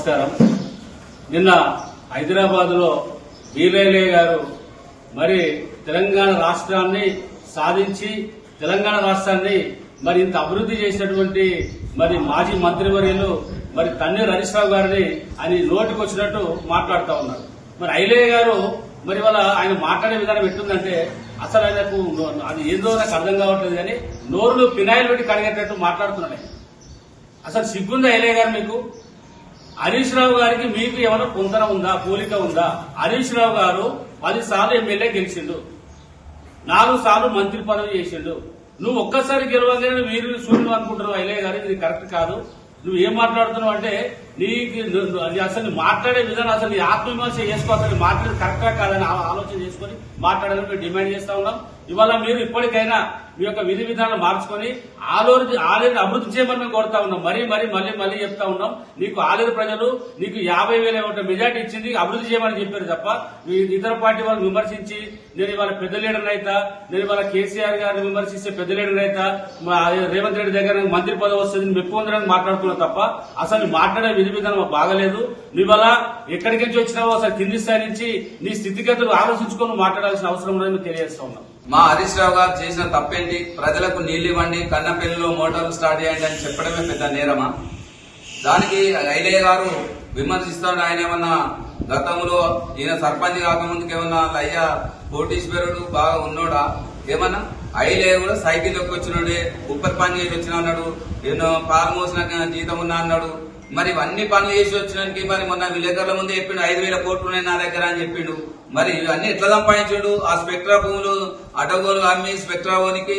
నమస్కారం. నిన్న హైదరాబాద్ లో వీరయ్య గారు మరి తెలంగాణ రాష్ట్రాన్ని సాధించి తెలంగాణ రాష్ట్రాన్ని మరి ఇంత అభివృద్ధి చేసినటువంటి మరి మాజీ మంత్రివర్యులు మరి తన్నీరు హరీష్ రావు గారిని ఆయన నోటికి వచ్చినట్టు మాట్లాడుతూ ఉన్నారు. మరి ఐలయ్య గారు మరి వాళ్ళ ఆయన మాట్లాడే విధానం ఎట్టుందంటే అసలు ఆయనకు అది ఏదో నాకు అర్థం కావట్లేదు కానీ నోరును పినాయిల్ పెట్టి కడిగేటట్టు మాట్లాడుతున్నాడు. అసలు సిగ్గుందా ఐలయ్య గారు మీకు? హరీష్ రావు గారికి మీకు ఏమైనా పొంతన ఉందా, పోలిక ఉందా? హరీష్ రావు గారు 10 సార్లు ఎమ్మెల్యే గెలిచిండు, 4 సార్లు మంత్రి పదవి చేసిండు. నువ్వు ఒక్కసారి గెలవగానే వీరు సూర్యుడు అనుకుంటున్నావు ఐలయ్య గారు, ఇది కరెక్ట్ కాదు. నువ్వు ఏం మాట్లాడుతున్నావు అంటే నీకు అసలు మాట్లాడే విధానం అసలు నీ ఆత్మవిమర్శ చేసుకో, అసలు మాట్లాడేది కరెక్టా కాదని ఆలోచన చేసుకుని మాట్లాడాలని మేము డిమాండ్ చేస్తా ఉన్నాం. ఇవాళ మీరు ఇప్పటికైనా మీ యొక్క విధి విధానం మార్చుకొని ఆలేరు అభివృద్ధి చేయమని మేము కోరుతా ఉన్నాం. మళ్ళీ చెప్తా ఉన్నాం. నీకు ఆలేరు ప్రజలు నీకు 50,000 మెజార్టీ ఇచ్చింది, అభివృద్ధి చేయమని చెప్పారు తప్ప ఇతర పార్టీ వాళ్ళు విమర్శించి నేను ఇవాళ పెద్ద లీడర్ అయితే, నేను ఇవాళ కేసీఆర్ గారిని విమర్శిస్తే పెద్ద లీడర్ అయితే, రేవంత్ రెడ్డి దగ్గర మంత్రి పదవి వస్తుంది మెప్పు ఉందని మాట్లాడుతున్నావు తప్ప అసలు మాట్లాడే విధి విధానం బాగలేదు. నువ్వల ఎక్కడికి నుంచి వచ్చినావో అసలు కింది స్థాయి నుంచి నీ స్థితిగతులు ఆలోచించుకొని మాట్లాడాల్సిన అవసరం ఉందని తెలియజేస్తా ఉన్నాం. మా హరీష్ రావు గారు చేసిన తప్పేంటి? ప్రజలకు నీళ్లు ఇవ్వండి, కన్నపెల్లిలో మోటార్లు స్టార్ట్ చేయండి అని చెప్పడమే పెద్ద నేరమా? దానికి ఐలయ్య గారు విమర్శిస్తాడు. ఆయన ఏమన్నా గతంలో ఈయన సర్పంచ్ కాకముందుకు ఏమన్నా అయ్యా కోటీశ్వరుడు బాగా ఉన్నోడా? ఏమన్నా ఐలయ్య కూడా సైకిల్ ఎక్కి వచ్చినాడే, ఉప్పర్ పని చేసి వచ్చినా అన్నాడు, ఎన్నో పాలు మోసిన జీతం ఉన్నా అన్నాడు. మరి ఇవన్నీ పనులు చేసి వచ్చినానికి మరి మొన్న విలేకరుల ముందే చెప్పిండు 5,000 కోట్లు ఉన్నాయి నా దగ్గర అని చెప్పిండు. మరి ఇవన్నీ ఎట్లా సంపాదించాడు? ఆ స్పెక్ట్రా భూములు అటగోలు అమ్మి స్పెక్ట్రా భూమికి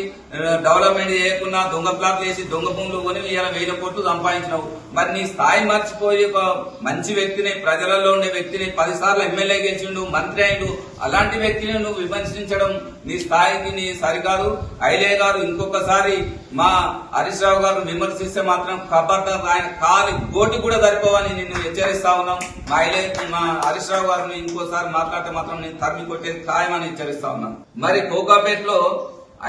డెవలప్మెంట్ చేయకుండా దొంగ ప్లాట్లు వేసి దొంగ భూములు కొని ఇలా 1,000 కోట్లు సంపాదించినావు. మరి నీ స్థాయి మర్చిపోయి ఒక మంచి వ్యక్తిని, ప్రజలలో ఉండే వ్యక్తిని 10 సార్లు ఎమ్మెల్యే గెలిచిండు, మంత్రి అయిండు, అలాంటి వ్యక్తిని నువ్వు విమర్శించడం నీ స్థాయికి నీ సరికాదు. ఐలయ్య గారు ఇంకొకసారి మా హరీష్ రావు గారు విమర్శిస్తే మాత్రం ఖబర్దార్ ఆయన కాలి కోటి కూడా సరిపోవని నిన్ను హెచ్చరిస్తా ఉన్నాం. మా హరీష్ రావు గారిని ఇంకోసారి మాట్లాడితే మాత్రం నేను తరిమి కొట్టేది ఖాయమని హెచ్చరిస్తా ఉన్నాం. మరి కోకాపేట్ లో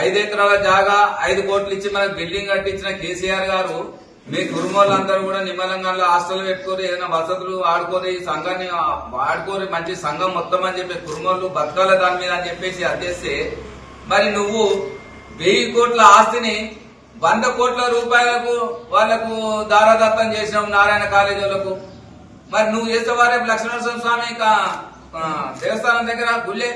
5 ఎకరాల జాగా 5 కోట్లు ఇచ్చి మనకు బిల్డింగ్ కట్టించిన కేసీఆర్ గారు మీ కుటుంబాలందరూ కూడా నిమ్మలంగా హాస్టల్ పెట్టుకోరు, ఏదైనా వసతులు ఆడుకోరు, ఈ సంఘాన్ని ఆడుకోరు, మంచి సంఘం మొత్తం అని చెప్పి కుటుంబాలు బతకాల దాని మీద అని చెప్పేసి అధ్యస్తే మరి నువ్వు 1000 కోట్ల ఆస్తిని 100 కోట్ల రూపాయలకు వాళ్లకు దారాదత్తం చేసినావు నారాయణ కాలేజీ వాళ్ళకు. మరి నువ్వు చేసేవారే లక్ష్మీనరసింహ స్వామి దేవస్థానం దగ్గర గుళ్ళే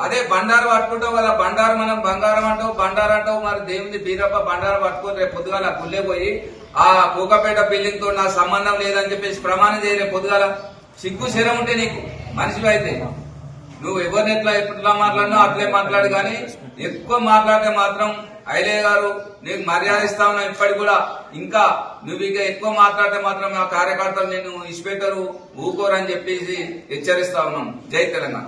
అదే బండారు పట్టుకుంటావు కదా, బండారు మనం బంగారం అంటావు, బండారు అంటావు. మరి దేవుని బీరప్ప బండారు పట్టుకొని రేపు పొద్దుగాల గుళ్ళే పోయి ఆ కోకపేట బిల్డింగ్ తో నాకు సంబంధం లేదని చెప్పేసి ప్రమాణం చేయ రేపు పొద్దుగాల. సిగ్గు శరం ఉంటే నీకు మనిషివి అయితే నువ్వు ఎవరిని ఎట్లా మాట్లాడినా అట్లే మాట్లాడు, కానీ ఎక్కువ మాట్లాడితే మాత్రం ఐలయ్య గారు నీకు మర్యాద ఇస్తా ఉన్నావు. ఇప్పటికి కూడా ఇంకా నువ్వు ఇక ఎక్కువ మాట్లాడితే మాత్రం మా కార్యకర్తలు నేను ఇన్స్పెక్టర్ ఊకోరని చెప్పేసి హెచ్చరిస్తా ఉన్నాం. జై తెలంగాణ.